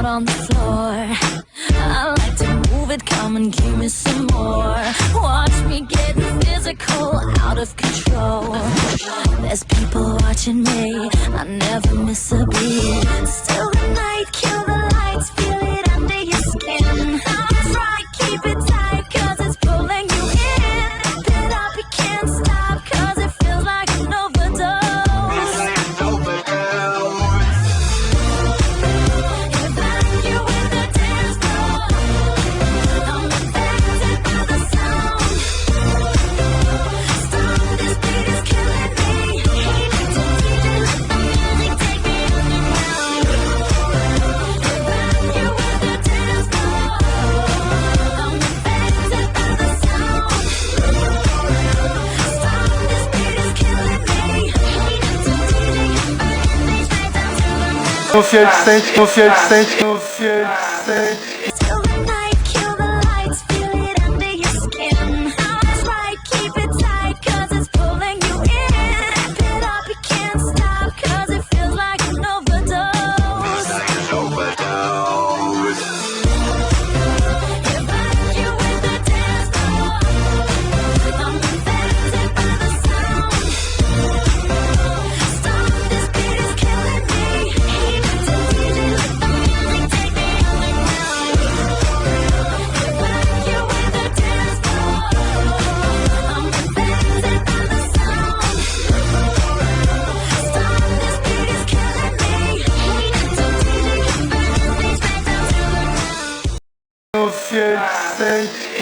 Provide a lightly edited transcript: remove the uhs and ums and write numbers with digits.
out on the floor. I like to move it, come and give me some more. Watch me getting physical, out of control. There's people watching me, I never miss a beat. Still the night, kill the lights, feel it under your skin. That's right, keep it tight, cause it's pulling you in. Wrap it up, you can't stop, cause it feels like an overdose. Evacuate the dance floor. I'm affected by the sound. Stop, this beat is killing me. Hate it to DJ, let the music take me underground. Evacuate the dance floor. I'm affected by the sound. Stop, this beat is killing me. Hate it to DJ, let the music straight down to the ground. Confiante, confiante, confiante. Till the night, kill the lights, feel it under your skin. That's right, keep it tight, cause it's pulling you in. Wrap it up, you can't stop, cause it feels like an overdose. Evacuate the dance floor. I'm affected by the sound. Stop, this beat is killing me. Hate it to DJ, let the music take me underground. Evacuate the dance floor. I'm affected by the sound. Stop, this beat is killing me. Hate it to DJ, let the music straight down to the ground. Confiante.